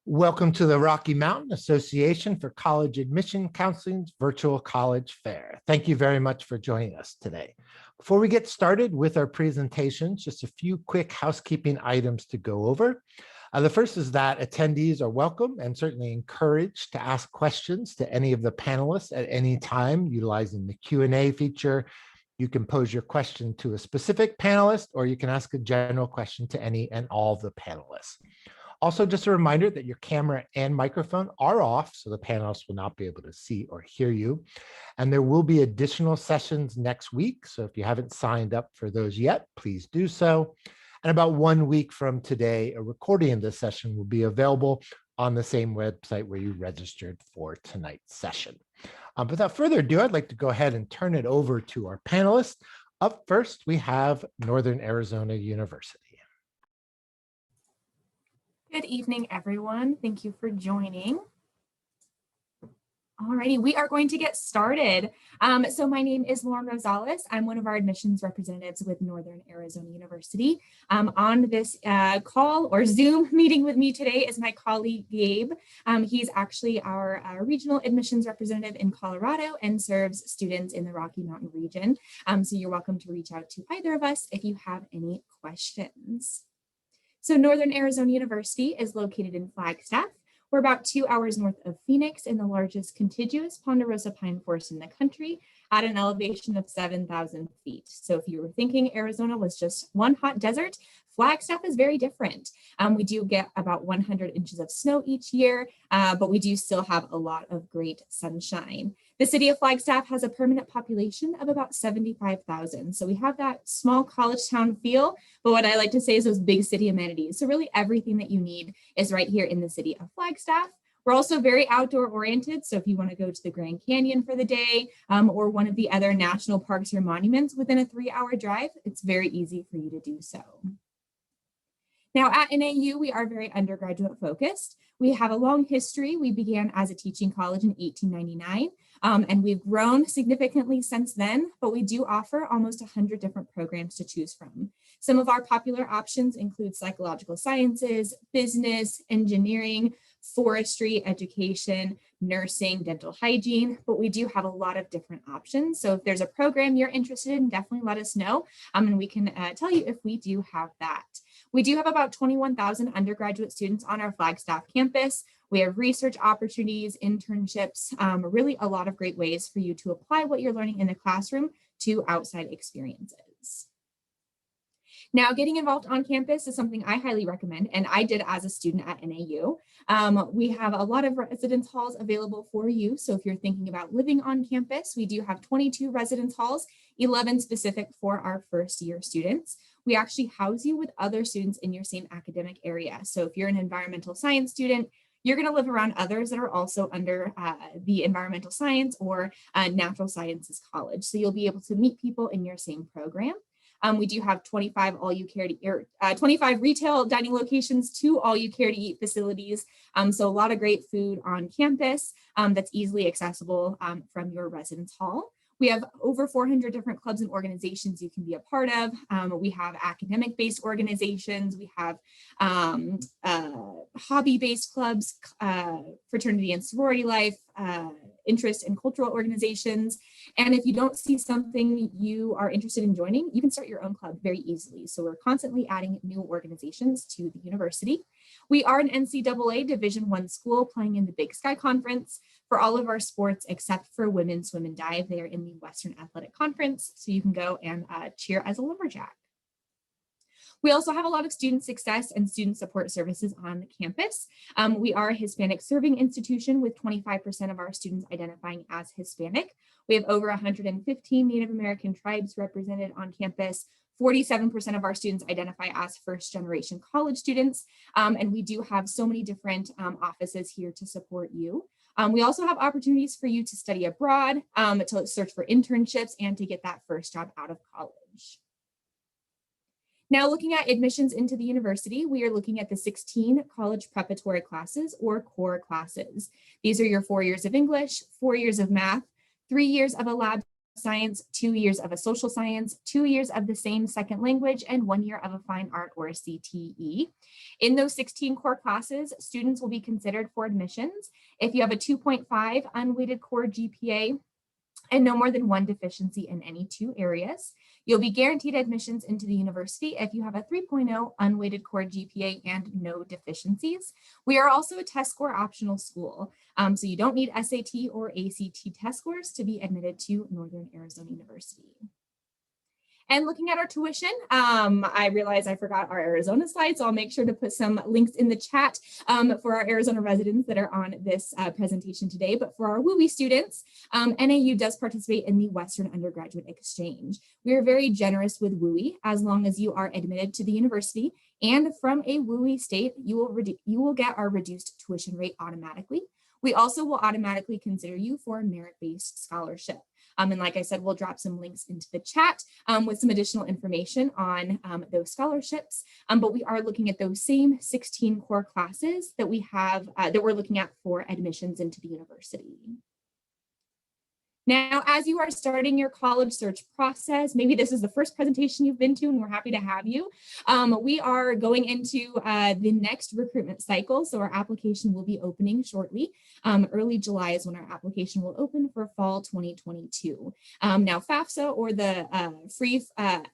Welcome to the Rocky Mountain Association for College Admission Counseling's Virtual College Fair. Thank you very much for joining us today. Before we get started with our presentations, just a few quick housekeeping items to go over. The first is that attendees are welcome and certainly encouraged to ask questions to any of the panelists at any time utilizing the Q&A feature. You can pose your question to a specific panelist, or you can ask a general question to any and all of the panelists. Also, just a reminder that your camera and microphone are off, so the panelists will not be able to see or hear you. And there will be additional sessions next week, so if you haven't signed up for those yet, please do so. And about 1 week from today, a recording of this session will be available on the same website where you registered for tonight's session. Without further ado, I'd like to go ahead and turn it over to our panelists. Up first, we have Northern Arizona University. Good evening, everyone. Thank you for joining. Alrighty, we are going to get started. So my name is Lauren Rosales. I'm one of our admissions representatives with Northern Arizona University. On this call or Zoom meeting with me today is my colleague, Gabe. He's actually our regional admissions representative in Colorado and serves students in the Rocky Mountain region. So you're welcome to reach out to either of us if you have any questions. So Northern Arizona University is located in Flagstaff. We're about 2 hours north of Phoenix in the largest contiguous ponderosa pine forest in the country at an elevation of 7,000 feet. So if you were thinking Arizona was just one hot desert, Flagstaff is very different. We do get about 100 inches of snow each year, but we do still have a lot of great sunshine. The city of Flagstaff has a permanent population of about 75,000. So we have that small college town feel, but what I like to say is those big city amenities. So really everything that you need is right here in the city of Flagstaff. We're also very outdoor oriented. So if you want to go to the Grand Canyon for the day or one of the other national parks or monuments within a 3-hour drive, it's very easy for you to do so. Now at NAU, we are very undergraduate focused. We have a long history. We began as a teaching college in 1899, and we've grown significantly since then, but we do offer almost 100 different programs to choose from. Some of our popular options include psychological sciences, business, engineering, forestry, education, nursing, dental hygiene, but we do have a lot of different options. So if there's a program you're interested in, definitely let us know, and we can tell you if we do have that. We do have about 21,000 undergraduate students on our Flagstaff campus. We have research opportunities, internships, really a lot of great ways for you to apply what you're learning in the classroom to outside experiences. Now, getting involved on campus is something I highly recommend, and I did as a student at NAU. We have a lot of residence halls available for you. So if you're thinking about living on campus, we do have 22 residence halls, 11 specific for our first year students. We actually house you with other students in your same academic area. So if you're an environmental science student, you're going to live around others that are also under the environmental science or natural sciences college. So you'll be able to meet people in your same program. We do have 25 25 retail dining locations to all you care to eat facilities. So a lot of great food on campus that's easily accessible from your residence hall. We have over 400 different clubs and organizations you can be a part of. We have academic-based organizations. We have hobby-based clubs, fraternity and sorority life, interest in cultural organizations. And if you don't see something you are interested in joining, you can start your own club very easily. So we're constantly adding new organizations to the university. We are an NCAA Division I school playing in the Big Sky Conference for all of our sports except for women swim and dive. They are in the Western Athletic Conference, so you can go and cheer as a lumberjack. We also have a lot of student success and student support services on the campus. We are a Hispanic serving institution with 25% of our students identifying as Hispanic. We have over 115 Native American tribes represented on campus. 47% of our students identify as first-generation college students, and we do have so many different offices here to support you. We also have opportunities for you to study abroad, to search for internships, and to get that first job out of college. Now, looking at admissions into the university, we are looking at the 16 college preparatory classes or core classes. These are your 4 years of English, 4 years of math, 3 years of a lab science, 2 years of a social science, 2 years of the same second language, and 1 year of a fine art or a CTE. In those 16 core classes, students will be considered for admissions if you have a 2.5 unweighted core GPA and no more than 1 deficiency in any 2 areas. You'll be guaranteed admissions into the university if you have a 3.0 unweighted core GPA and no deficiencies. We are also a test score optional school, so you don't need SAT or ACT test scores to be admitted to Northern Arizona University. And looking at our tuition, I realize I forgot our Arizona slide, so I'll make sure to put some links in the chat for our Arizona residents that are on this presentation today. But for our WUI students, NAU does participate in the Western Undergraduate Exchange. We are very generous with WUI. As long as you are admitted to the university and from a WUI state, you will get our reduced tuition rate automatically. We also will automatically consider you for a merit-based scholarship. And like I said, we'll drop some links into the chat with some additional information on those scholarships. But we are looking at those same 16 core classes that we have that we're looking at for admissions into the university. Now, as you are starting your college search process, maybe this is the first presentation you've been to, and we're happy to have you. We are going into the next recruitment cycle, so our application will be opening shortly. Early July is when our application will open for fall 2022. Now, FAFSA, or the free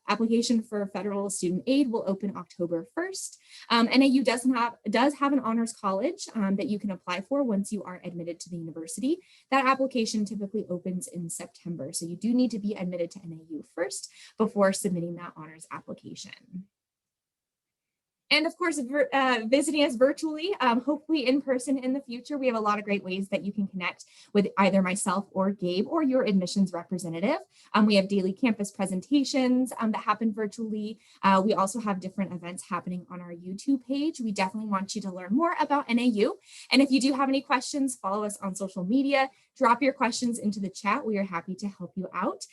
application for federal student aid, will open October 1st. NAU does have an honors college that you can apply for once you are admitted to the university. That application typically opens in September. So you do need to be admitted to NAU first before submitting that honors application. And of course, visiting us virtually, hopefully in person in the future. We have a lot of great ways that you can connect with either myself or Gabe or your admissions representative. We have daily campus presentations that happen virtually. We also have different events happening on our YouTube page. We definitely want you to learn more about NAU. And if you do have any questions, follow us on social media. Drop your questions into the chat. We are happy to help you out.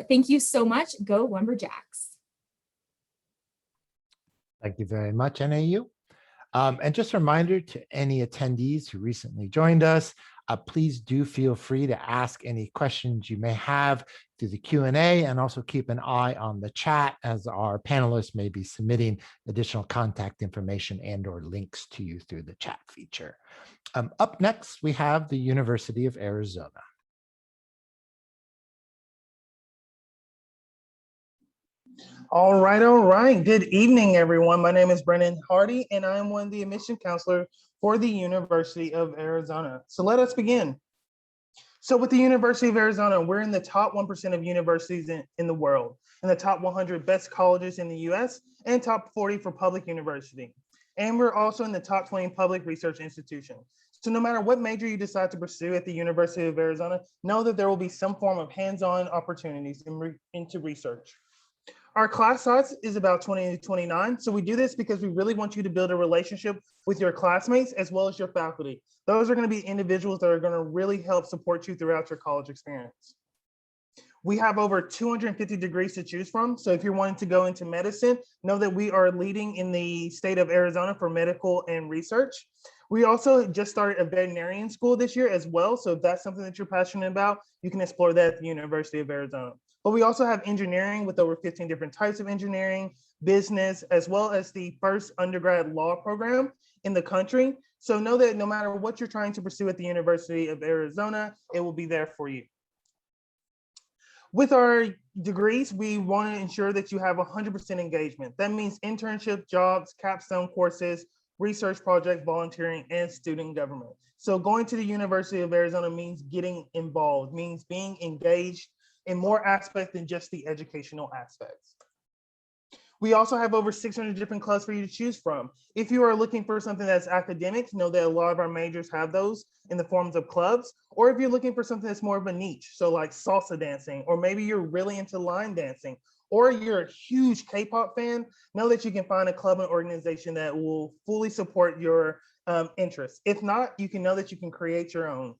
Thank you so much. Go Lumberjacks. Thank you very much, NAU. And just a reminder to any attendees who recently joined us, please do feel free to ask any questions you may have through the Q&A, and also keep an eye on the chat, as our panelists may be submitting additional contact information and or links to you through the chat feature. Up next, we have the University of Arizona. All right. Good evening, everyone. My name is Brennan Hardy, and I am one of the admission counselors for the University of Arizona. So let us begin. So with the University of Arizona, we're in the top 1% of universities in the world, in the top 100 best colleges in the US, and top 40 for public university. And we're also in the top 20 public research institutions. So no matter what major you decide to pursue at the University of Arizona, know that there will be some form of hands-on opportunities into research. Our class size is about 20 to 29. So we do this because we really want you to build a relationship with your classmates as well as your faculty. Those are going to be individuals that are going to really help support you throughout your college experience. We have over 250 degrees to choose from. So if you're wanting to go into medicine, know that we are leading in the state of Arizona for medical and research. We also just started a veterinarian school this year as well. So if that's something that you're passionate about, you can explore that at the University of Arizona. But we also have engineering with over 15 different types of engineering, business, as well as the first undergrad law program in the country. So know that no matter what you're trying to pursue at the University of Arizona, it will be there for you. With our degrees, we want to ensure that you have 100% engagement. That means internship, jobs, capstone courses, research projects, volunteering, and student government. So going to the University of Arizona means getting involved, means being engaged in more aspects than just the educational aspects. We also have over 600 different clubs for you to choose from. If you are looking for something that's academic, know that a lot of our majors have those in the forms of clubs. Or if you're looking for something that's more of a niche, so like salsa dancing, or maybe you're really into line dancing, or you're a huge K-pop fan, know that you can find a club and organization that will fully support your interests. If not, you can know that you can create your own.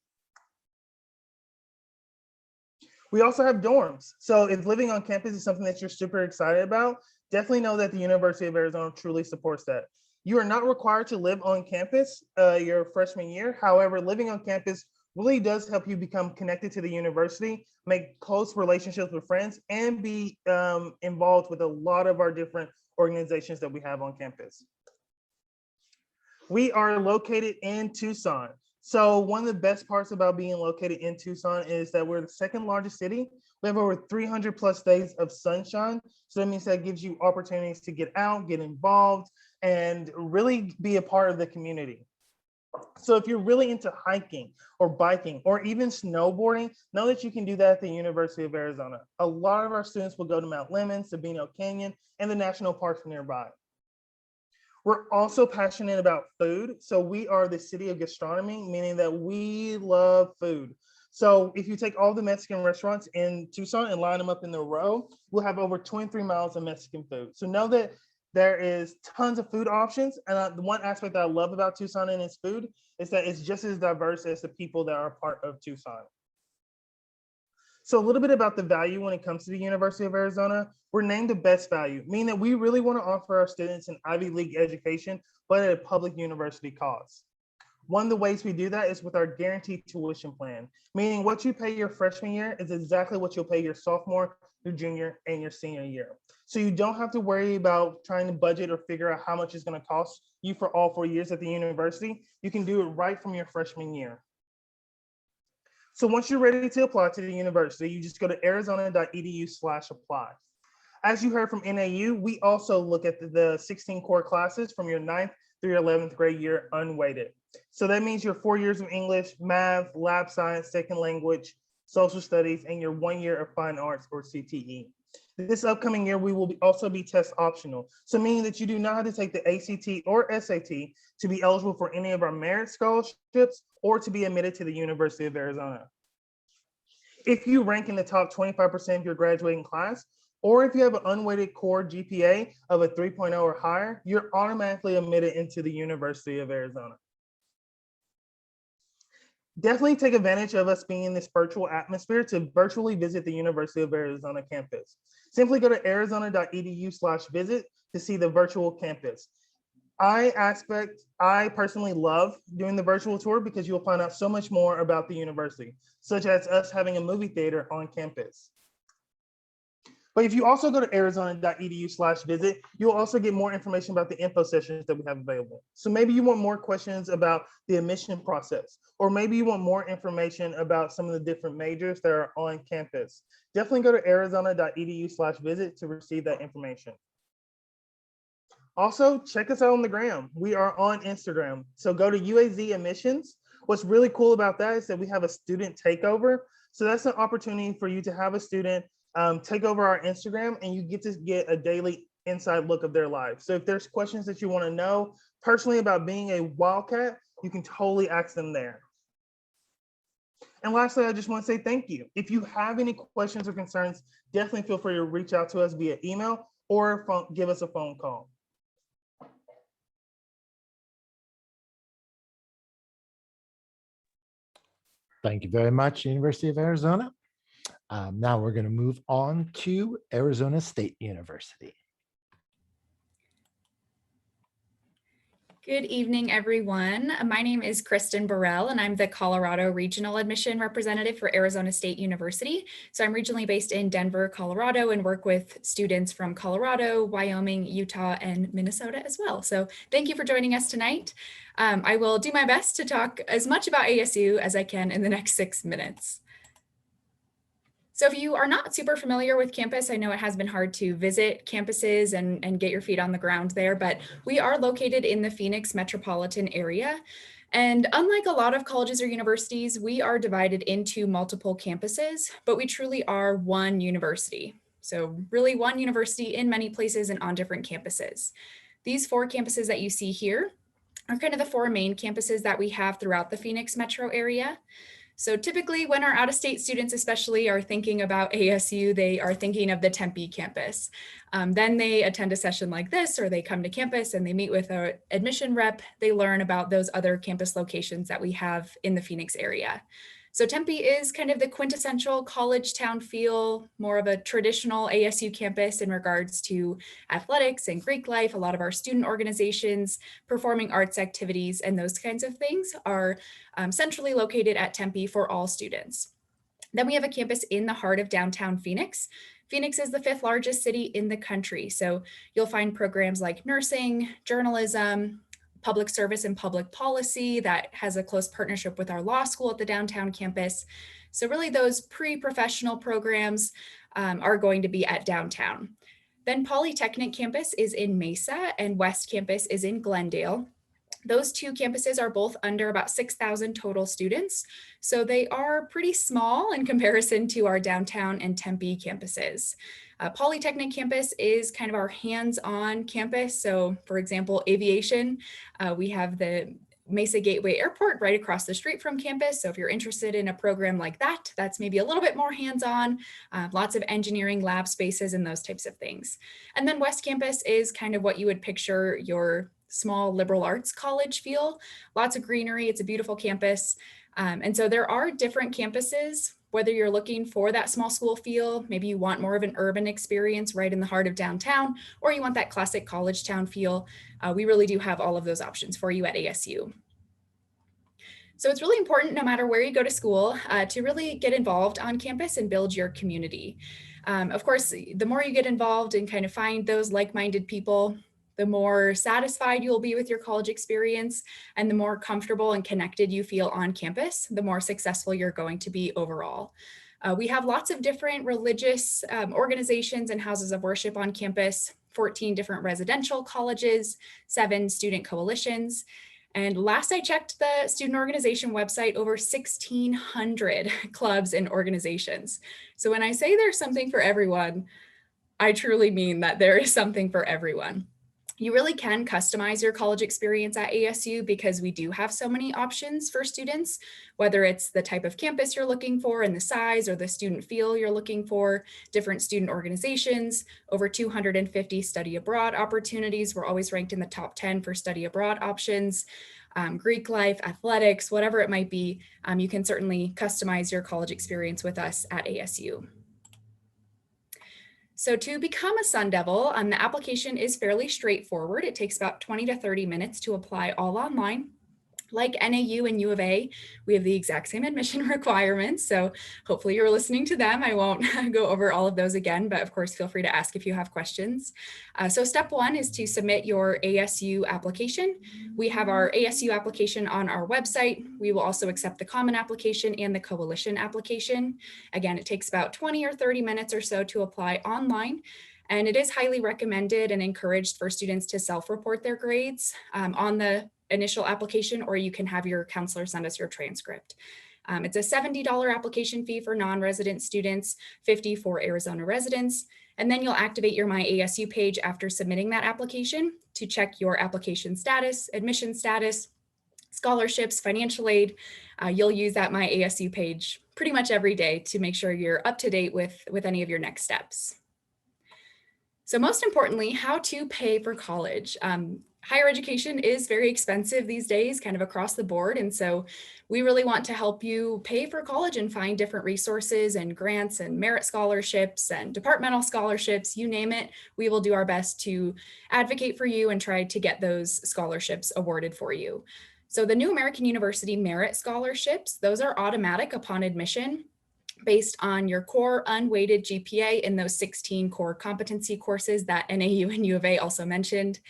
We also have dorms. So if living on campus is something that you're super excited about, definitely know that the University of Arizona truly supports that. You are not required to live on campus your freshman year. However, living on campus really does help you become connected to the university, make close relationships with friends, and be involved with a lot of our different organizations that we have on campus. We are located in Tucson. So one of the best parts about being located in Tucson is that we're the second largest city. We have over 300 plus days of sunshine. So that means that gives you opportunities to get out, get involved, and really be a part of the community. So if you're really into hiking or biking or even snowboarding, know that you can do that at the University of Arizona. A lot of our students will go to Mount Lemmon, Sabino Canyon, and the national parks nearby. We're also passionate about food. So we are the city of gastronomy, meaning that we love food. So if you take all the Mexican restaurants in Tucson and line them up in a row, we'll have over 23 miles of Mexican food. So know that there is tons of food options. And the one aspect that I love about Tucson and its food is that it's just as diverse as the people that are part of Tucson. So a little bit about the value when it comes to the University of Arizona. We're named the best value, meaning that we really want to offer our students an Ivy League education, but at a public university cost. One of the ways we do that is with our guaranteed tuition plan, meaning what you pay your freshman year is exactly what you'll pay your sophomore, your junior, and your senior year. So you don't have to worry about trying to budget or figure out how much it's going to cost you for all 4 years at the university. You can do it right from your freshman year. So once you're ready to apply to the university, you just go to arizona.edu/apply. As you heard from NAU, we also look at the 16 core classes from your 9th through your 11th grade year unweighted. So that means your 4 years of English, math, lab science, second language, social studies, and your 1 year of fine arts or CTE. This upcoming year, we will also be test optional. So meaning that you do not have to take the ACT or SAT to be eligible for any of our merit scholarships or to be admitted to the University of Arizona. If you rank in the top 25% of your graduating class, or if you have an unweighted core GPA of a 3.0 or higher, you're automatically admitted into the University of Arizona. Definitely take advantage of us being in this virtual atmosphere to virtually visit the University of Arizona campus. Simply go to arizona.edu/visit to see the virtual campus. I personally love doing the virtual tour because you'll find out so much more about the university, such as us having a movie theater on campus. But if you also go to arizona.edu/visit, you'll also get more information about the info sessions that we have available. So maybe you want more questions about the admission process, or maybe you want more information about some of the different majors that are on campus. Definitely go to arizona.edu/visit to receive that information. Also, check us out on the gram. We are on Instagram. So go to UAZ Admissions. What's really cool about that is that we have a student takeover. So that's an opportunity for you to have a student take over our Instagram, and you get to get a daily inside look of their life. So if there's questions that you want to know personally about being a Wildcat, you can totally ask them there. And lastly, I just want to say thank you. If you have any questions or concerns, definitely feel free to reach out to us via email or give us a phone call. Thank you very much, University of Arizona. Now we're going to move on to Arizona State University. Good evening, everyone. My name is Kristen Burrell, and I'm the Colorado Regional Admission Representative for Arizona State University. So I'm regionally based in Denver, Colorado, and work with students from Colorado, Wyoming, Utah, and Minnesota as well. So thank you for joining us tonight. I will do my best to talk as much about ASU as I can in the next 6 minutes. So if you are not super familiar with campus, I know it has been hard to visit campuses and get your feet on the ground there, but we are located in the Phoenix metropolitan area. And unlike a lot of colleges or universities, we are divided into multiple campuses, but we truly are one university. So really one university in many places and on different campuses. These 4 campuses that you see here are kind of the 4 main campuses that we have throughout the Phoenix metro area. So typically when our out-of-state students especially are thinking about ASU, they are thinking of the Tempe campus. Then they attend a session like this, or they come to campus and they meet with an admission rep. They learn about those other campus locations that we have in the Phoenix area. So Tempe is kind of the quintessential college town feel, more of a traditional ASU campus in regards to athletics and Greek life. A lot of our student organizations, performing arts activities, and those kinds of things are centrally located at Tempe for all students. Then we have a campus in the heart of downtown Phoenix. Phoenix is the 5th largest city in the country. So you'll find programs like nursing, journalism, public service and public policy that has a close partnership with our law school at the downtown campus. So really those pre-professional programs are going to be at downtown. Then Polytechnic campus is in Mesa and West campus is in Glendale. Those two campuses are both under about 6,000 total students. So they are pretty small in comparison to our downtown and Tempe campuses. Polytechnic campus is kind of our hands-on campus. So for example, aviation, we have the Mesa Gateway Airport right across the street from campus. So if you're interested in a program like that, that's maybe a little bit more hands-on, lots of engineering lab spaces and those types of things. And then West Campus is kind of what you would picture your small liberal arts college feel, lots of greenery. It's a beautiful campus. And so there are different campuses, whether you're looking for that small school feel, maybe you want more of an urban experience right in the heart of downtown, or you want that classic college town feel. We really do have all of those options for you at ASU. So it's really important, no matter where you go to school, to really get involved on campus and build your community. Of course, the more you get involved and kind of find those like-minded people, the more satisfied you'll be with your college experience, and the more comfortable and connected you feel on campus, the more successful you're going to be overall. We have lots of different religious organizations and houses of worship on campus, 14 different residential colleges, 7 student coalitions. And last I checked the student organization website, over 1,600 clubs and organizations. So when I say there's something for everyone, I truly mean that there is something for everyone. You really can customize your college experience at ASU because we do have so many options for students, whether it's the type of campus you're looking for and the size or the student feel you're looking for, different student organizations, over 250 study abroad opportunities. We're always ranked in the top 10 for study abroad options, Greek life, athletics, whatever it might be. You can certainly customize your college experience with us at ASU. So to become a Sun Devil, the application is fairly straightforward. It takes about 20 to 30 minutes to apply, all online. Like NAU and U of A, we have the exact same admission requirements. So hopefully you're listening to them. I won't go over all of those again, but of course, feel free to ask if you have questions. So step 1 is to submit your ASU application. We have our ASU application on our website. We will also accept the common application and the coalition application. Again, it takes about 20 or 30 minutes or so to apply online. And it is highly recommended and encouraged for students to self-report their grades on the initial application, or you can have your counselor send us your transcript. It's a $70 application fee for non-resident students, $50 for Arizona residents, and then you'll activate your My ASU page after submitting that application to check your application status, admission status, scholarships, financial aid. You'll use that My ASU page pretty much every day to make sure you're up to date with any of your next steps. So most importantly, how to pay for college. Higher education is very expensive these days, kind of across the board. And so we really want to help you pay for college and find different resources and grants and merit scholarships and departmental scholarships, you name it. We will do our best to advocate for you and try to get those scholarships awarded for you. So the New American University Merit Scholarships, those are automatic upon admission, based on your core unweighted GPA in those 16 core competency courses that NAU and U of A also mentioned.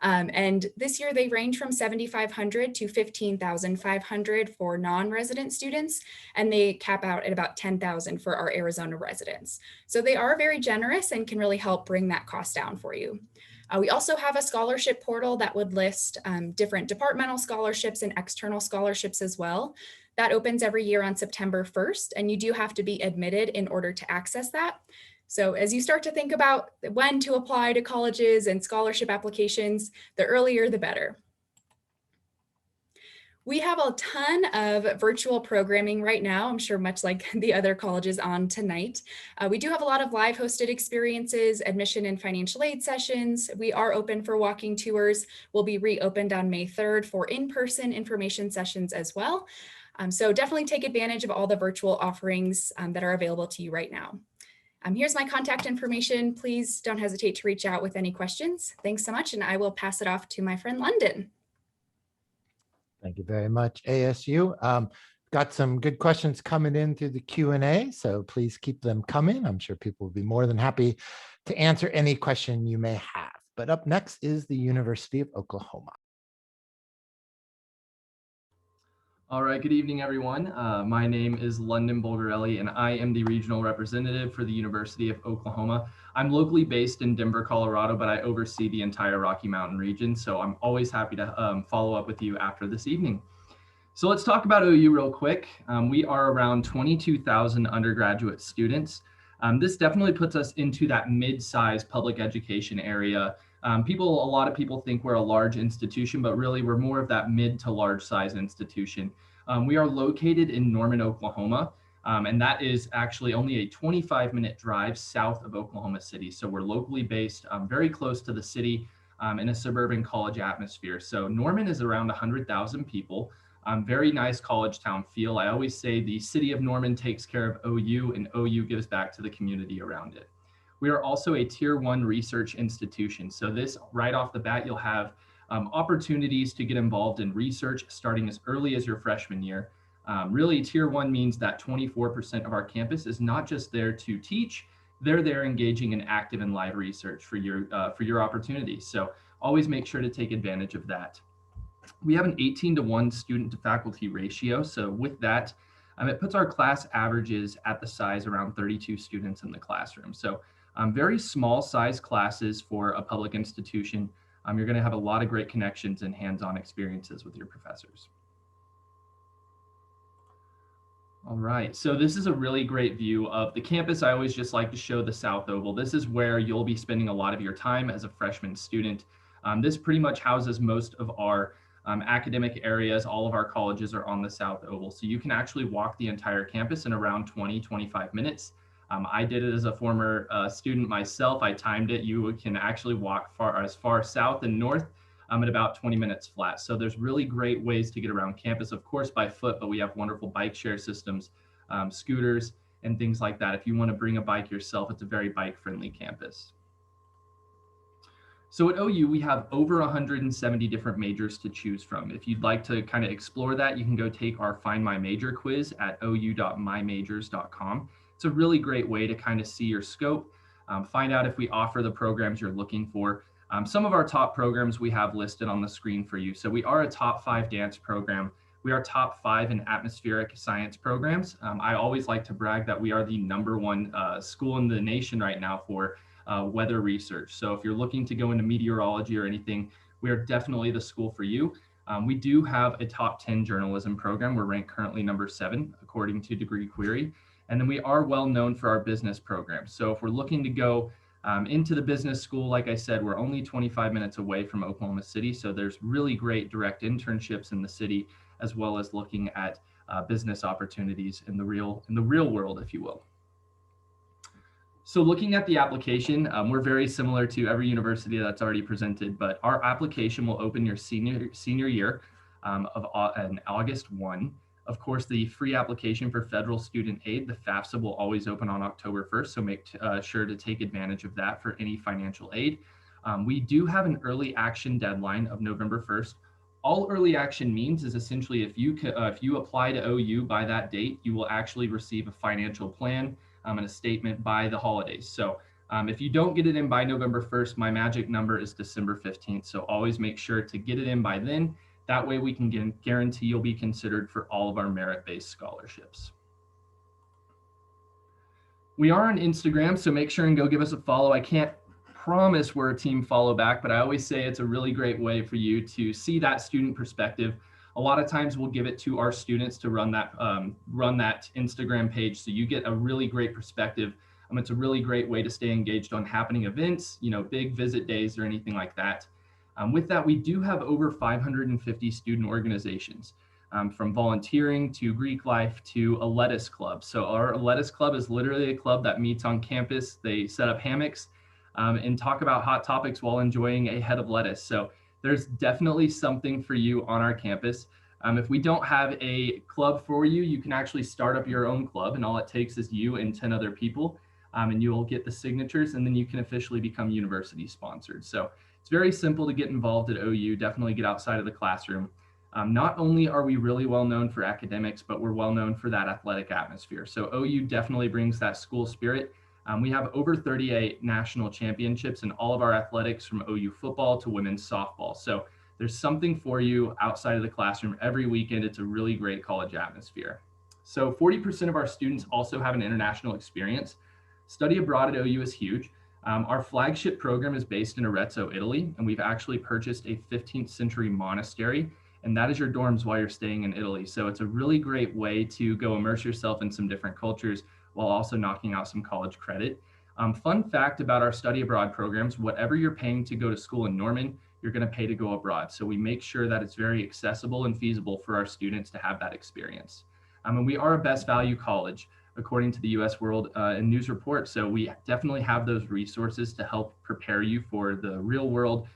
And this year they range from 7,500 to 15,500 for non-resident students, and they cap out at about 10,000 for our Arizona residents. So they are very generous and can really help bring that cost down for you. We also have a scholarship portal that would list different departmental scholarships and external scholarships as well. That opens every year on September 1st, and you do have to be admitted in order to access that. So as you start to think about when to apply to colleges and scholarship applications, the earlier the better. We have a ton of virtual programming right now, I'm sure much like the other colleges on tonight. We do have a lot of live hosted experiences, admission and financial aid sessions. We are open for walking tours. We'll be reopened on May 3rd for in-person information sessions as well. So definitely take advantage of all the virtual offerings that are available to you right now. Here's my contact information. Please don't hesitate to reach out with any questions. Thanks so much, and I will pass it off to my friend London. Thank you very much, ASU. Got some good questions coming in through the Q&A, so please keep them coming. I'm sure people will be more than happy to answer any question you may have. But up next is the University of Oklahoma. All right, good evening, everyone. My name is London Bulgarelli, and I am the regional representative for the University of Oklahoma. I'm locally based in Denver, Colorado, but I oversee the entire Rocky Mountain region, so I'm always happy to follow up with you after this evening. So let's talk about OU real quick. We are around 22,000 undergraduate students. This definitely puts us into that mid-size public education area. A lot of people think we're a large institution, but really we're more of that mid to large size institution. We are located in Norman, Oklahoma, and that is actually only a 25-minute drive south of Oklahoma City. So we're locally based, very close to the city in a suburban college atmosphere. So Norman is around 100,000 people. Very nice college town feel. I always say the city of Norman takes care of OU and OU gives back to the community around it. We are also a tier 1 research institution. So this right off the bat, you'll have opportunities to get involved in research starting as early as your freshman year. Really, tier 1 means that 24% of our campus is not just there to teach, they're there engaging in active and live research for your opportunities. So always make sure to take advantage of that. We have an 18-to-1 student to faculty ratio. So with that, it puts our class averages at the size around 32 students in the classroom. So very small size classes for a public institution. You're going to have a lot of great connections and hands-on experiences with your professors. All right, so this is a really great view of the campus. I always just like to show the South Oval. This is where you'll be spending a lot of your time as a freshman student. This pretty much houses most of our academic areas. All of our colleges are on the South Oval. So you can actually walk the entire campus in around 20-25 minutes. I did it as a former student myself. I timed it. You can actually walk as far south and north at about 20 minutes flat. So there's really great ways to get around campus, of course, by foot, but we have wonderful bike share systems, scooters, and things like that. If you want to bring a bike yourself, it's a very bike-friendly campus. So at OU, we have over 170 different majors to choose from. If you'd like to kind of explore that, you can go take our Find My Major quiz at ou.mymajors.com. It's a really great way to kind of see your scope, find out if we offer the programs you're looking for. Some of our top programs we have listed on the screen for you. So we are a top 5 dance program. We are top 5 in atmospheric science programs. I always like to brag that we are the #1 school in the nation right now for weather research. So if you're looking to go into meteorology or anything, we are definitely the school for you. We do have a top 10 journalism program. We're ranked currently #7 according to Degree Query. And then we are well known for our business program. So if we're looking to go into the business school, like I said, we're only 25 minutes away from Oklahoma City. So there's really great direct internships in the city, as well as looking at business opportunities in the real world, if you will. So looking at the application, we're very similar to every university that's already presented, but our application will open your senior year in August 1. Of course, the free application for federal student aid, the FAFSA, will always open on October 1st, so make sure to take advantage of that for any financial aid. We do have an early action deadline of November 1st. All early action means is essentially if you apply to OU by that date, you will actually receive a financial plan and a statement by the holidays. So if you don't get it in by November 1st, my magic number is December 15th. So always make sure to get it in by then. That way we can guarantee you'll be considered for all of our merit-based scholarships. We are on Instagram, so make sure and go give us a follow. I can't promise we're a team follow back, but I always say it's a really great way for you to see that student perspective. A lot of times we'll give it to our students to run that Instagram page, so you get a really great perspective. It's a really great way to stay engaged on happening events, big visit days or anything like that. With that, we do have over 550 student organizations, from volunteering to Greek life to a lettuce club. So our lettuce club is literally a club that meets on campus. They set up hammocks and talk about hot topics while enjoying a head of lettuce. So there's definitely something for you on our campus. If we don't have a club for you, you can actually start up your own club, and all it takes is you and 10 other people, and you'll get the signatures, and then you can officially become university sponsored. So it's very simple to get involved at OU. Definitely get outside of the classroom. Not only are we really well known for academics, but we're well known for that athletic atmosphere. So OU definitely brings that school spirit. We have over 38 national championships in all of our athletics, from OU football to women's softball. So there's something for you outside of the classroom every weekend. It's a really great college atmosphere. So 40% of our students also have an international experience. Study abroad at OU is huge. Our flagship program is based in Arezzo, Italy, and we've actually purchased a 15th century monastery, and that is your dorms while you're staying in Italy. So it's a really great way to go immerse yourself in some different cultures while also knocking out some college credit. Fun fact about our study abroad programs: whatever you're paying to go to school in Norman, you're going to pay to go abroad. So we make sure that it's very accessible and feasible for our students to have that experience. And we are a best value college, according to the US World and News Report. So we definitely have those resources to help prepare you for the real world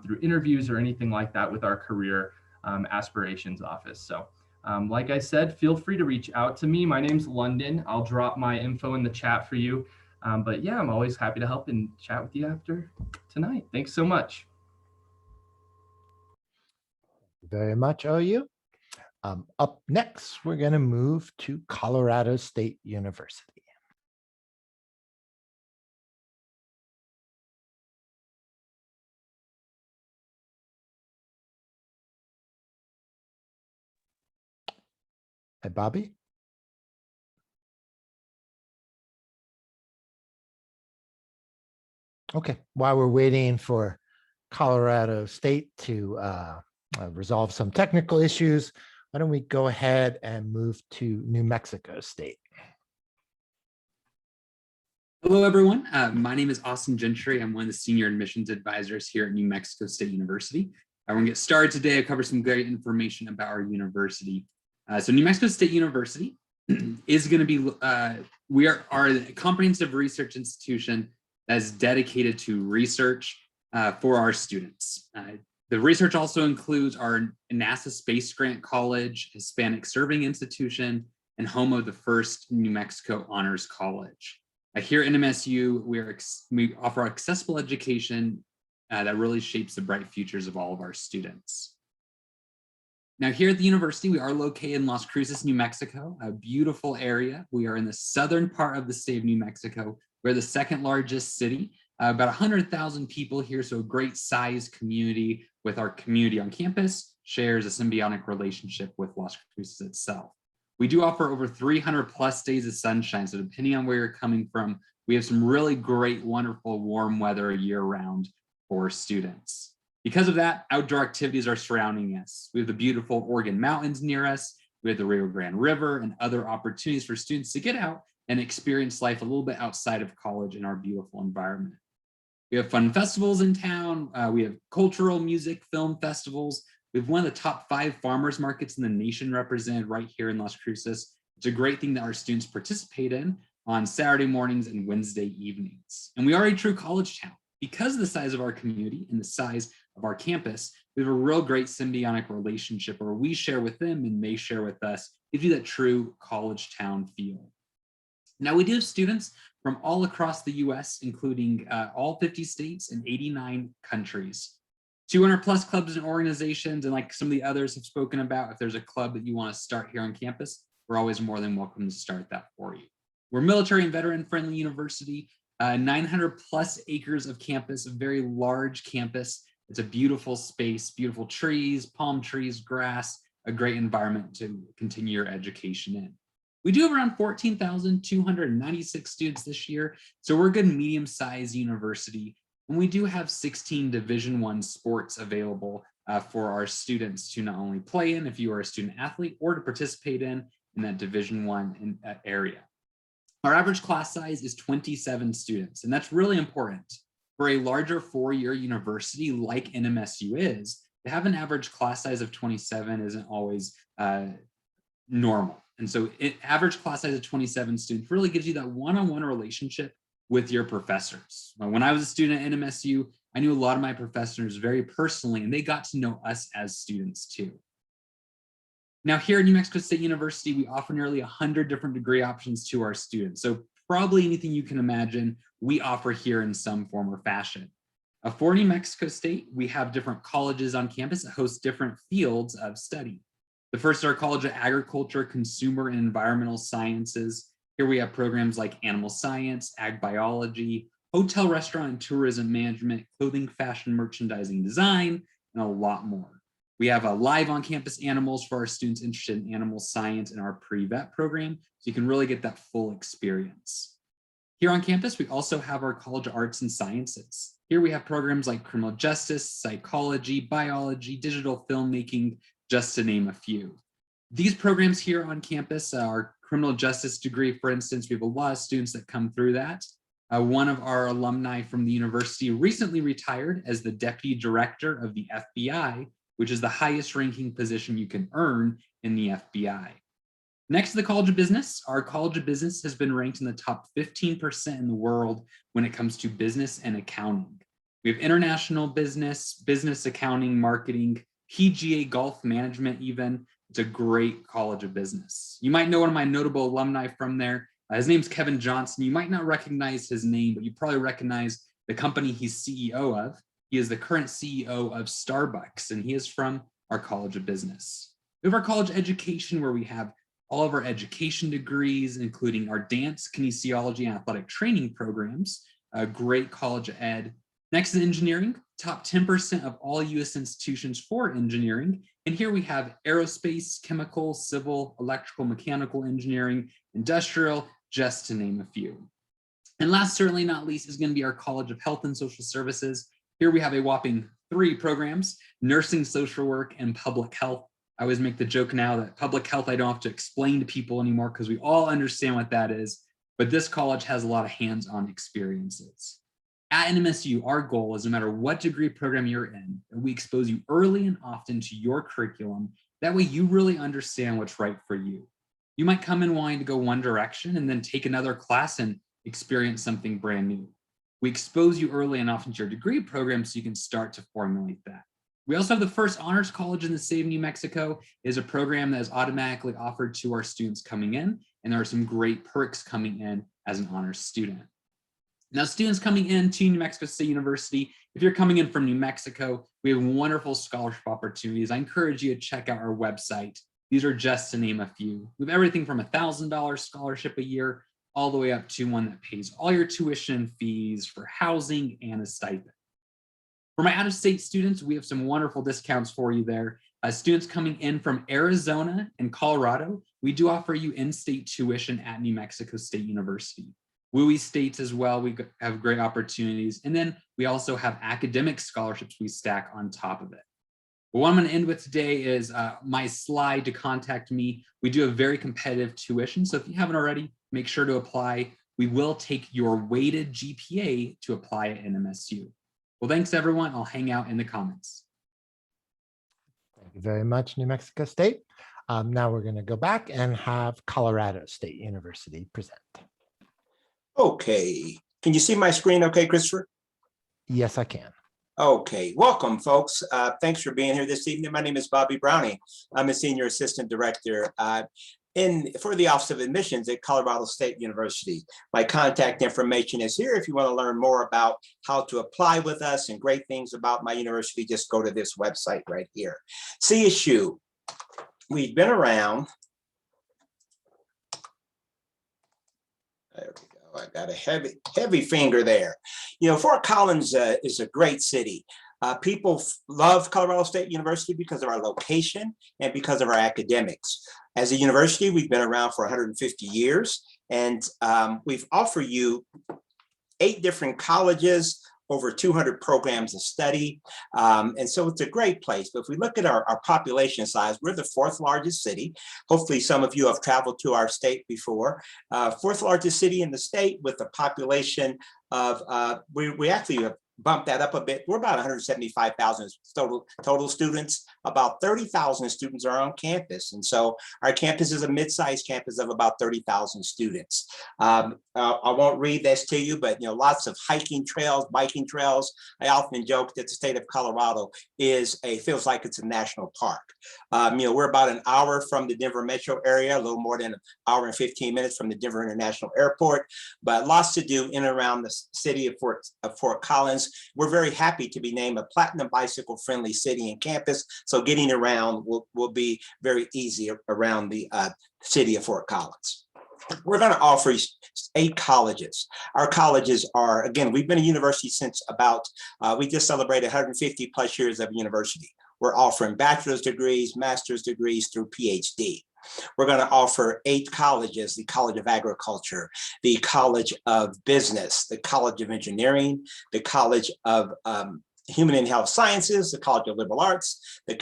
through interviews or anything like that with our career aspirations office. So like I said, feel free to reach out to me. My name's London. I'll drop my info in the chat for you. But yeah, I'm always happy to help and chat with you after tonight. Thanks so much. Very much, OU. Up next, we're going to move to Colorado State University. Hi, Bobby. Okay, while we're waiting for Colorado State to resolve some technical issues, why don't we go ahead and move to New Mexico State? Hello, everyone. My name is Austin Gentry. I'm one of the senior admissions advisors here at New Mexico State University. We're going to get started today. I'll cover some great information about our university. So New Mexico State University is going to be, we are a comprehensive research institution that is dedicated to research for our students. The research also includes our NASA Space Grant College, Hispanic Serving Institution, and home of the first New Mexico Honors College. Here at NMSU, we offer accessible education that really shapes the bright futures of all of our students. Now, here at the university, we are located in Las Cruces, New Mexico, a beautiful area. We are in the southern part of the state of New Mexico. We're the second largest city, about 100,000 people here, so a great size community. With our community on campus, shares a symbiotic relationship with Las Cruces itself. We do offer over 300 plus days of sunshine, so depending on where you're coming from, we have some really great, wonderful, warm weather year round for students. Because of that, outdoor activities are surrounding us. We have the beautiful Oregon Mountains near us. We have the Rio Grande River and other opportunities for students to get out and experience life a little bit outside of college in our beautiful environment. We have fun festivals in town. We have cultural, music, film festivals. We have one of the top 5 farmers markets in the nation represented right here in Las Cruces. It's a great thing that our students participate in on Saturday mornings and Wednesday evenings. And we are a true college town. Because of the size of our community and the size of our campus, we have a real great symbiotic relationship where we share with them and they share with us. Gives you that true college town feel. Now, we do have students from all across the US, including all 50 states and 89 countries. 200 plus clubs and organizations, and like some of the others have spoken about, if there's a club that you want to start here on campus, we're always more than welcome to start that for you. We're a military and veteran friendly university, 900 plus acres of campus, a very large campus. It's a beautiful space, beautiful trees, palm trees, grass, a great environment to continue your education in. We do have around 14,296 students this year, so we're a good medium-sized university. And we do have 16 Division I sports available for our students to not only play in if you are a student athlete or to participate in that Division I area. Our average class size is 27 students, and that's really important. For a larger 4-year university like NMSU is, to have an average class size of 27 isn't always normal. And so average class size of 27 students really gives you that one-on-one relationship with your professors. When I was a student at NMSU, I knew a lot of my professors very personally, and they got to know us as students too. Now here at New Mexico State University, we offer nearly 100 different degree options to our students. So probably anything you can imagine, we offer here in some form or fashion. For New Mexico State, we have different colleges on campus that host different fields of study. The first is our College of Agriculture, Consumer and Environmental Sciences. Here we have programs like animal science, ag biology, hotel, restaurant, and tourism management, clothing, fashion, merchandising, design, and a lot more. We have live on-campus animals for our students interested in animal science in our pre-vet program, so you can really get that full experience. Here on campus, we also have our College of Arts and Sciences. Here we have programs like criminal justice, psychology, biology, digital filmmaking, just to name a few. These programs here on campus, our criminal justice degree, for instance, we have a lot of students that come through that. One of our alumni from the university recently retired as the Deputy Director of the FBI, which is the highest ranking position you can earn in the FBI. Next to the College of Business, our College of Business has been ranked in the top 15% in the world when it comes to business and accounting. We have international business, business accounting, marketing, PGA golf management even. It's a great College of Business. You might know one of my notable alumni from there. His name's Kevin Johnson. You might not recognize his name, but you probably recognize the company he's CEO of. He is the current CEO of Starbucks, and he is from our College of Business. We have our College of Education, where we have all of our education degrees, including our dance, kinesiology, and athletic training programs, a great College of Ed. Next is engineering, top 10% of all U.S. institutions for engineering. And here we have aerospace, chemical, civil, electrical, mechanical engineering, industrial, just to name a few. And last, certainly not least, is going to be our College of Health and Social Services. Here we have a whopping 3 programs, nursing, social work, and public health. I always make the joke now that public health, I don't have to explain to people anymore because we all understand what that is, but this college has a lot of hands-on experiences. At NMSU, our goal is no matter what degree program you're in, that we expose you early and often to your curriculum. That way you really understand what's right for you. You might come in wanting to go one direction and then take another class and experience something brand new. We expose you early and often to your degree program so you can start to formulate that. We also have the first honors college in the state of New Mexico. It is a program that is automatically offered to our students coming in, and there are some great perks coming in as an honors student. Now, students coming in to New Mexico State University, if you're coming in from New Mexico, we have wonderful scholarship opportunities. I encourage you to check out our website. These are just to name a few. We have everything from $1,000 scholarship a year all the way up to one that pays all your tuition fees for housing and a stipend. For my out-of-state students, we have some wonderful discounts for you there. Students coming in from Arizona and Colorado, we do offer you in-state tuition at New Mexico State University. WUI states as well, we have great opportunities. And then we also have academic scholarships we stack on top of it. But what I'm going to end with today is my slide to contact me. We do have very competitive tuition, so if you haven't already, make sure to apply. We will take your weighted GPA to apply at NMSU. Well, thanks everyone. I'll hang out in the comments. Thank you very much, New Mexico State. Now we're going to go back and have Colorado State University present. Okay, can you see my screen okay, Christopher? Yes, I can. Okay, welcome folks. Thanks for being here this evening. My name is Bobby Browning. I'm a Senior Assistant Director for the Office of Admissions at Colorado State University. My contact information is here. If you want to learn more about how to apply with us and great things about my university, just go to this website right here. CSU, we've been around. There we go. I got a heavy finger there. You know, Fort Collins is a great city. People love Colorado State University because of our location and because of our academics. As a university, we've been around for 150 years, and we've offered you 8 different colleges, over 200 programs of study. And so it's a great place. But if we look at our population size, we're the 4th largest city. Hopefully some of you have traveled to our state before. 4th largest city in the state with a population of, we actually have bump that up a bit. We're about 175,000 total students. About 30,000 students are on campus. And so our campus is a mid-sized campus of about 30,000 students. I won't read this to you, but lots of hiking trails, biking trails. I often joke that the state of Colorado feels like it's a national park. We're about an hour from the Denver metro area, a little more than an hour and 15 minutes from the Denver International Airport, but lots to do in and around the city of Fort Collins. We're very happy to be named a platinum bicycle friendly city and campus. So getting around will be very easy around the city of Fort Collins. We're going to offer 8 colleges. Our colleges are, again, we've been a university since we just celebrated 150 plus years of university. We're offering bachelor's degrees, master's degrees through PhD. We're going to offer 8 colleges: the College of Agriculture, the College of Business, the College of Engineering, the College of Human and Health Sciences, the College of Liberal Arts, the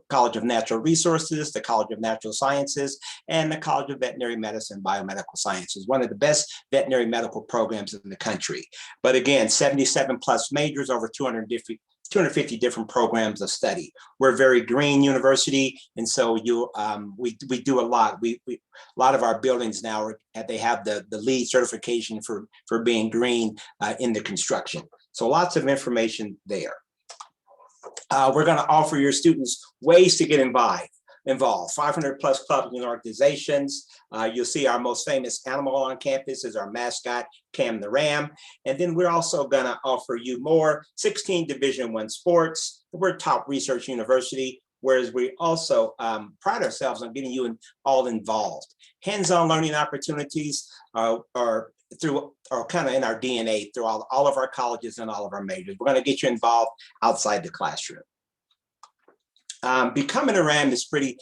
College of Natural Resources, the College of Natural Sciences, and the College of Veterinary Medicine, Biomedical Sciences, one of the best veterinary medical programs in the country. But again, 77 plus majors, over 250 different programs of study. We're a very green university, and so we do a lot. A lot of our buildings now they have the LEED certification for being green in the construction. So lots of information there. We're going to offer your students ways to get involved. 500 plus clubs and organizations. You'll see our most famous animal on campus is our mascot, Cam the Ram. And then we're also going to offer you more 16 Division I sports. We're a top research university, whereas we also pride ourselves on getting you all involved. Hands-on learning opportunities are kind of in our DNA through all of our colleges and all of our majors. We're going to get you involved outside the classroom. Becoming a RAM is pretty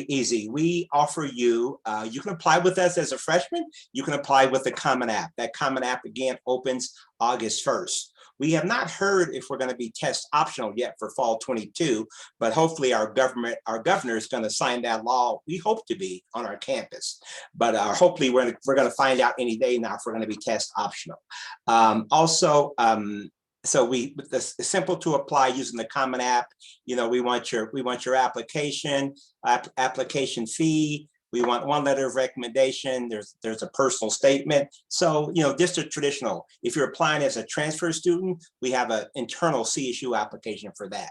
easy. We offer you, you can apply with us as a freshman. You can apply with the Common App. That Common App, again, opens August 1st. We have not heard if we're going to be test optional yet for fall 22, but hopefully our governor is going to sign that law. We hope to be on our campus, but hopefully we're going to find out any day now if we're going to be test optional. So it's simple to apply using the Common App. We want your application fee. We want 1 letter of recommendation. There's a personal statement. So, just a traditional. If you're applying as a transfer student, we have an internal CSU application for that.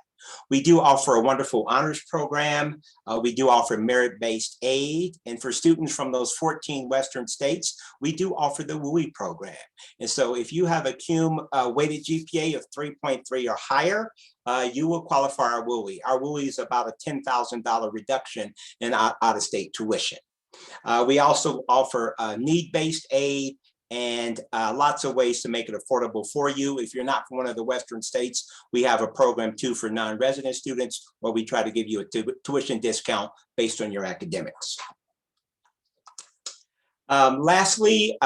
We do offer a wonderful honors program. We do offer merit-based aid. And for students from those 14 Western states, we do offer the WUI program. And so if you have a CUME weighted GPA of 3.3 or higher, you will qualify our WUI. Our WUI is about a $10,000 reduction in out-of-state tuition. We also offer need-based aid and lots of ways to make it affordable for you. If you're not from one of the Western states, we have a program too for non-resident students where we try to give you a tuition discount based on your academics. Lastly,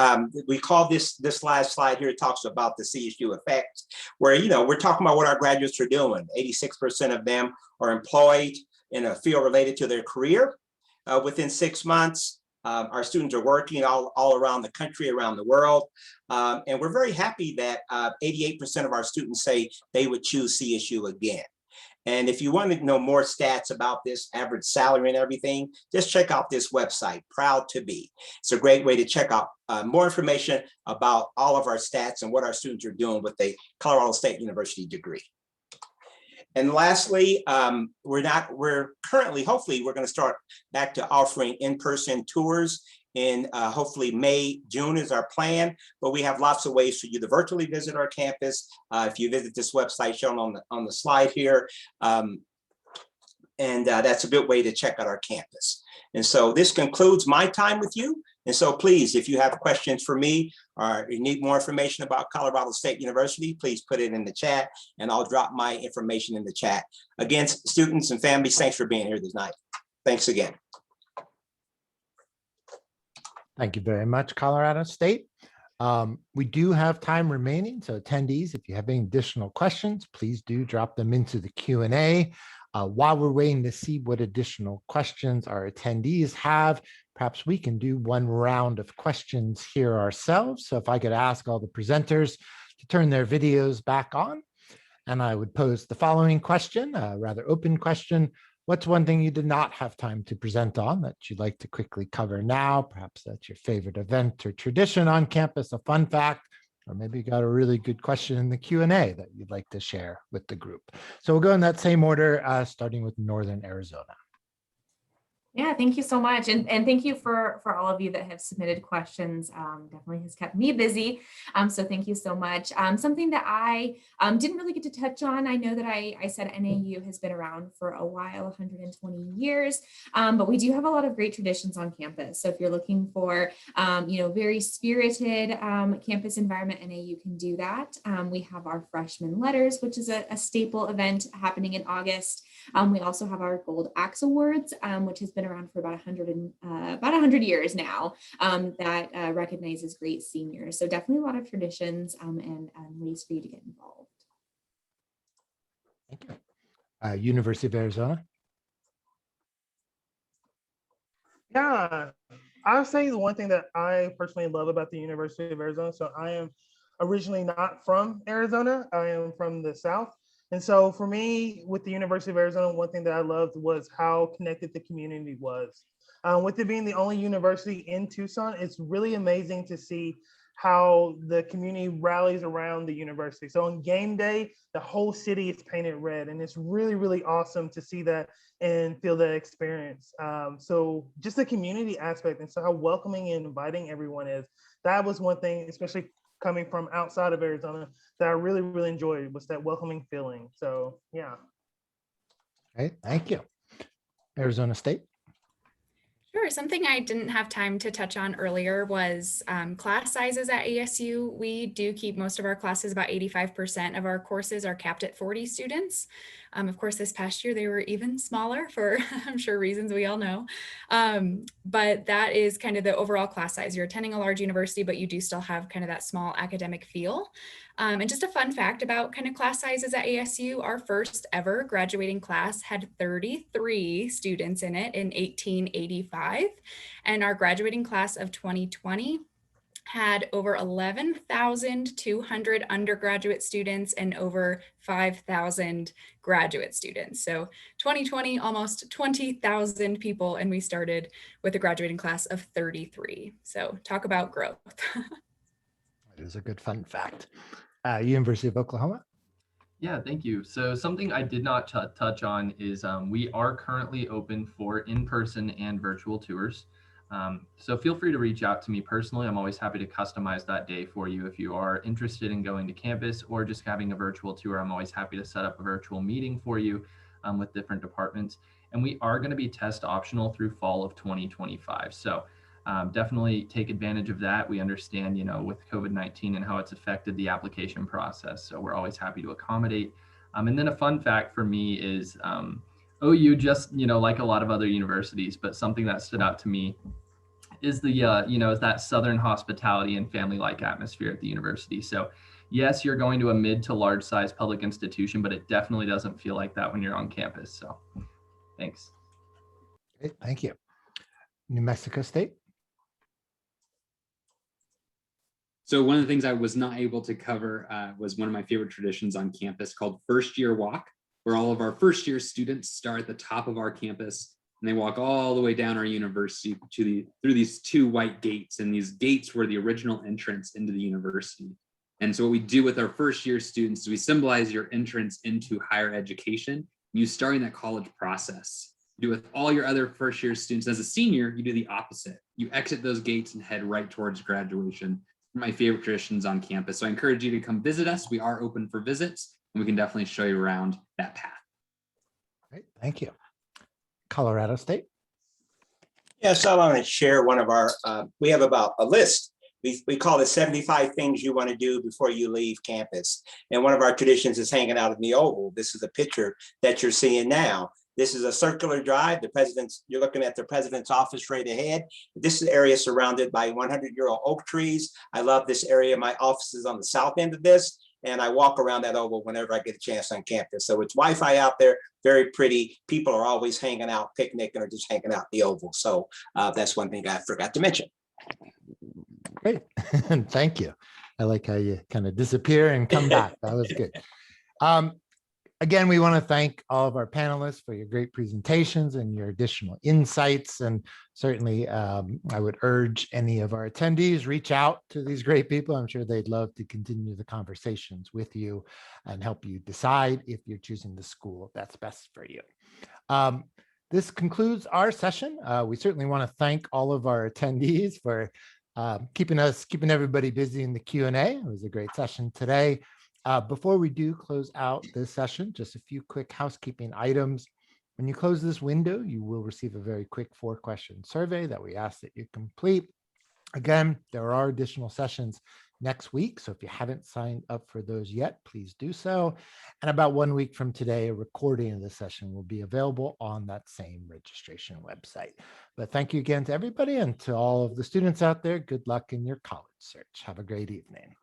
we call this last slide here, it talks about the CSU effect, where, we're talking about what our graduates are doing. 86% of them are employed in a field related to their career within 6 months. Our students are working all around the country, around the world. And we're very happy that 88% of our students say they would choose CSU again. And if you want to know more stats about this average salary and everything, just check out this website, Proud to Be. It's a great way to check out more information about all of our stats and what our students are doing with a Colorado State University degree. And lastly, we're currently, hopefully, we're going to start back to offering in-person tours in hopefully May, June is our plan, but we have lots of ways for you to virtually visit our campus. If you visit this website shown on the slide here, and that's a good way to check out our campus. And so this concludes my time with you. And so please, if you have questions for me or you need more information about Colorado State University, please put it in the chat and I'll drop my information in the chat. Again, students and families, thanks for being here this night. Thanks again. Thank you very much, Colorado State. We do have time remaining, so attendees, if you have any additional questions, please do drop them into the Q&A. While we're waiting to see what additional questions our attendees have, perhaps we can do one round of questions here ourselves. So if I could ask all the presenters to turn their videos back on. And I would pose the following question, a rather open question. What's one thing you did not have time to present on that you'd like to quickly cover now? Perhaps that's your favorite event or tradition on campus, a fun fact, or maybe you got a really good question in the Q&A that you'd like to share with the group. So we'll go in that same order, starting with Northern Arizona. Yeah, thank you so much. And thank you for all of you that have submitted questions. Definitely has kept me busy. So thank you so much. Something that I didn't really get to touch on. I know that I said NAU has been around for a while, 120 years, but we do have a lot of great traditions on campus. So if you're looking for, very spirited campus environment, NAU can do that. We have our freshman letters, which is a staple event happening in August. We also have our Gold Axe Awards, which has been around for about 100 years now, that recognizes great seniors. So definitely a lot of traditions and ways for you to get involved. Thank you. University of Arizona. Yeah, I would say the one thing that I personally love about the University of Arizona. So I am originally not from Arizona. I am from the South. And so for me, with the University of Arizona, one thing that I loved was how connected the community was. With it being the only university in Tucson, it's really amazing to see how the community rallies around the university. So on game day, the whole city is painted red, and it's really, really awesome to see that and feel that experience. So just the community aspect and so how welcoming and inviting everyone is, that was one thing, especially coming from outside of Arizona, that I really, really enjoyed, was that welcoming feeling. So yeah. Okay, thank you. Arizona State. Sure. Something I didn't have time to touch on earlier was class sizes at ASU. We do keep most of our classes, about 85% of our courses are capped at 40 students. Of course, this past year, they were even smaller for, I'm sure, reasons we all know. But that is kind of the overall class size. You're attending a large university, but you do still have kind of that small academic feel. And just a fun fact about kind of class sizes at ASU, our first ever graduating class had 33 students in it in 1885. And our graduating class of 2020 had over 11,200 undergraduate students and over 5,000 graduate students. So 2020, almost 20,000 people, and we started with a graduating class of 33. So talk about growth. That is a good fun fact. University of Oklahoma. Yeah, thank you. So something I did not touch on is we are currently open for in-person and virtual tours. So feel free to reach out to me personally. I'm always happy to customize that day for you. If you are interested in going to campus or just having a virtual tour, I'm always happy to set up a virtual meeting for you with different departments. And we are going to be test optional through fall of 2025. So definitely take advantage of that. We understand, with COVID-19 and how it's affected the application process. So we're always happy to accommodate. And then a fun fact for me is OU, just, like a lot of other universities, but something that stood out to me is the, is that Southern hospitality and family-like atmosphere at the university. So yes, you're going to a mid to large size public institution, but it definitely doesn't feel like that when you're on campus. So thanks. Great, thank you. New Mexico State. So one of the things I was not able to cover was one of my favorite traditions on campus called First Year Walk, where all of our first year students start at the top of our campus and they walk all the way down our university through these two white gates. And these gates were the original entrance into the university. And so what we do with our first year students is we symbolize your entrance into higher education, you starting that college process. You do with all your other first year students. As a senior, you do the opposite. You exit those gates and head right towards graduation. My favorite traditions on campus. So I encourage you to come visit us. We are open for visits and we can definitely show you around that path. Great, thank you. Colorado State. Yeah, so I want to share one of our, we have about a list. We call it 75 things you want to do before you leave campus. And one of our traditions is hanging out in the Oval. This is a picture that you're seeing now. This is a circular drive. You're looking at the president's office right ahead. This is an area surrounded by 100-year-old oak trees. I love this area. My office is on the south end of this, and I walk around that Oval whenever I get a chance on campus. So it's Wi-Fi out there, very pretty. People are always hanging out, picnicking, or just hanging out the Oval. So that's one thing I forgot to mention. Great, thank you. I like how you kind of disappear and come back. That was good. Again, we want to thank all of our panelists for your great presentations and your additional insights. And certainly, I would urge any of our attendees, reach out to these great people. I'm sure they'd love to continue the conversations with you and help you decide if you're choosing the school that's best for you. This concludes our session. We certainly want to thank all of our attendees for keeping everybody busy in the Q&A. It was a great session today. Before we do close out this session, just a few quick housekeeping items. When you close this window, you will receive a very quick 4-question survey that we ask that you complete. Again, there are additional sessions next week, so if you haven't signed up for those yet, please do so. And about 1 week from today, a recording of the session will be available on that same registration website. But thank you again to everybody, and to all of the students out there, good luck in your college search. Have a great evening.